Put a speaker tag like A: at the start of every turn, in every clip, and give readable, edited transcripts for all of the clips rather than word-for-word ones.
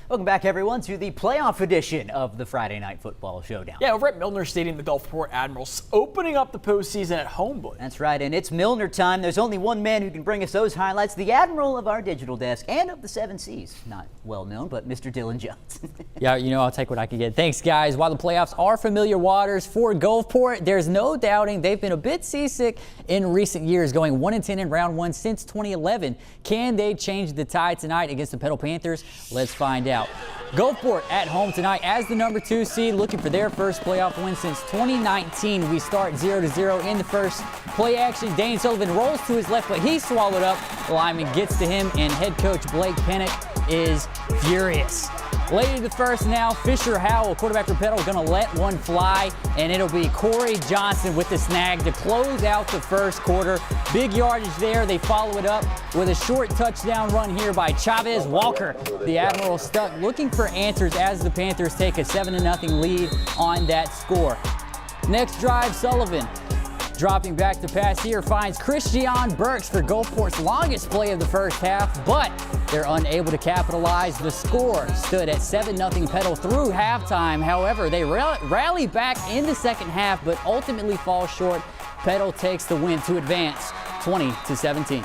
A: Welcome back, everyone, to the playoff edition of the Friday Night Football Showdown.
B: Yeah, over at Milner Stadium, the Gulfport Admirals opening up the postseason at home, boy.
A: That's right, and it's Milner time. There's only one man who can bring us those highlights, the Admiral of our digital desk and of the 7 Seas. Not well known, but Mr. Dylan Jones.
C: Yeah, I'll take what I can get. Thanks, guys. While the playoffs are familiar waters for Gulfport, there's no doubting they've been a bit seasick in recent years, going 1-10 in round 1 since 2011. Can they change the tide tonight against the Petal Panthers? Let's find out. Gulfport at home tonight as the number 2 seed, looking for their first playoff win since 2019. We start 0-0 in the first. Play action, Dane Sullivan rolls to his left, but he's swallowed up. The lineman gets to him, and head coach Blake Pennick is furious. Late in the first now, Fisher Howell, quarterback for Petal, going to let one fly, and it'll be Corey Johnson with the snag to close out the first quarter. Big yardage there. They follow it up with a short touchdown run here by Chavez Walker. The Admiral stuck looking for answers as the Panthers take a 7-0 lead on that score. Next drive, Sullivan dropping back to pass here finds Christian Burks for Gulfport's longest play of the first half, but they're unable to capitalize. The score stood at 7-0 Petal through halftime. However, they rally back in the second half, but ultimately fall short. Petal takes the win to advance 20-17.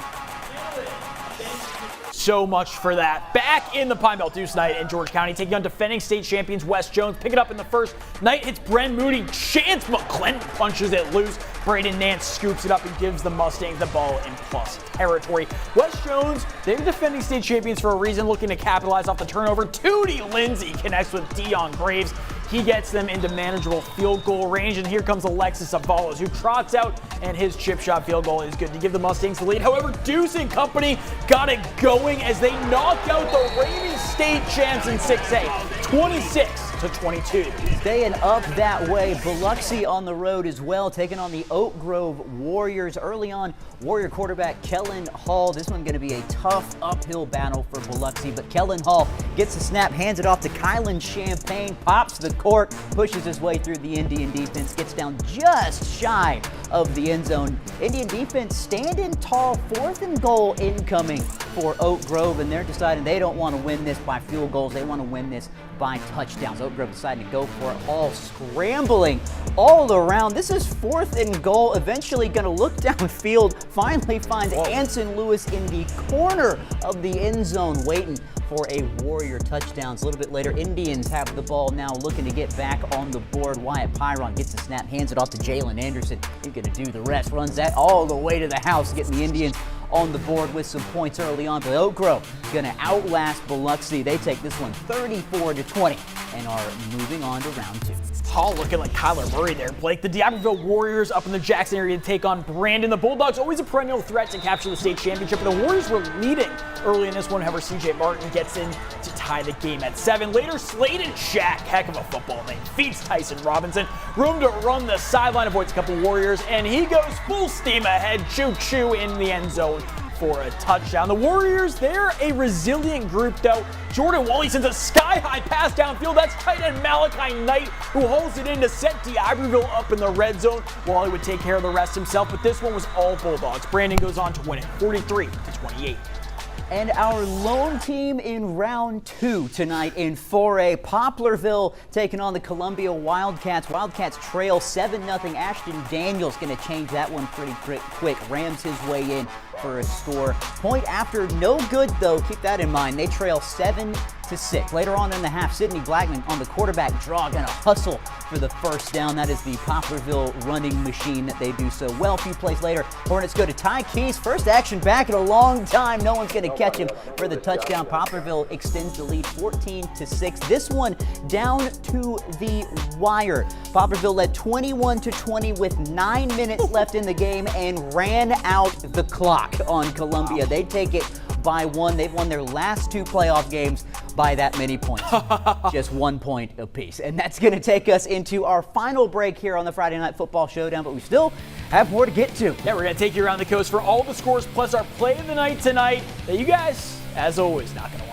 B: So much for that. Back in the Pine Belt Deuce night in George County, taking on defending state champions West Jones. Pick it up in the first. Knight hits Bren Moody. Chance McClendon punches it loose. Braden Nance scoops it up and gives the Mustangs the ball in plus territory. West Jones, they're defending state champions for a reason, looking to capitalize off the turnover. Tootie Lindsay connects with Dion Graves. He gets them into manageable field goal range, and here comes Alexis Avalos, who trots out, and his chip shot field goal is good to give the Mustangs the lead. However, Deuce and company got it going as they knock out the reigning state champs in 6A, 26-22.
A: Staying up that way, Biloxi on the road as well, taking on the Oak Grove Warriors. Early on, Warrior quarterback Kellen Hall. This one's going to be a tough uphill battle for Biloxi, but Kellen Hall gets the snap, hands it off to Kylan Champagne, pops the cork, pushes his way through the Indian defense, gets down just shy of the end zone. Indian defense standing tall, 4th and goal incoming for Oak Grove, and they're deciding they don't want to win this by field goals. They want to win this by touchdowns. Oak Grove deciding to go for it, all scrambling all around. This is 4th and goal, eventually going to look downfield, finally finds Anson Lewis in the corner of the end zone waiting for a Warrior touchdown. A little bit later, Indians have the ball now, looking to get back on the board. Wyatt Pyron gets the snap, hands it off to Jalen Anderson. He's going to do the rest, runs that all the way to the house, getting the Indians on the board with some points early on. But Oak Grove going to outlast Biloxi. They take this one 34-20 and are moving on to round 2.
B: Hall looking like Kyler Murray there, Blake. The D'Iberville Warriors up in the Jackson area to take on Brandon. The Bulldogs always a perennial threat to capture the state championship, and the Warriors were leading early in this one. However, CJ Martin gets in to tie the game at 7. Later, Sladen Shack, heck of a football name, feeds Tyson Robinson. Room to run the sideline, avoids a couple Warriors, and he goes full steam ahead, choo-choo in the end zone for a touchdown. The Warriors, they're a resilient group, though. Jordan Wally sends a sky-high pass downfield. That's tight end Malachi Knight, who holds it in to set D'Iberville up in the red zone. Wally would take care of the rest himself, but this one was all Bulldogs. Brandon goes on to win it, 43-28.
A: And our lone team in round 2 tonight in 4A, Poplarville taking on the Columbia Wildcats. Wildcats trail 7-0. Ashton Daniels going to change that one pretty quick. Rams his way in for a score. Point after, no good though. Keep that in mind. They trail 7-6. Later on in the half, Sidney Blackman on the quarterback draw, going to hustle for the first down. That is the Poplarville running machine that they do so well. A few plays later, Hornets go to Ty Keys. First action back in a long time. No one's going to catch him for the touchdown. Poplarville extends the lead 14-6. This one down to the wire. Poplarville led 21-20 with 9 minutes left in the game and ran out the clock on Columbia. They take it by 1. They've won their last 2 playoff games by that many points. Just 1 point apiece. And that's going to take us into our final break here on the Friday Night Football Showdown, but we still have more to get to.
B: Yeah, we're going to take you around the coast for all the scores, plus our play of the night tonight that you guys, as always, not going to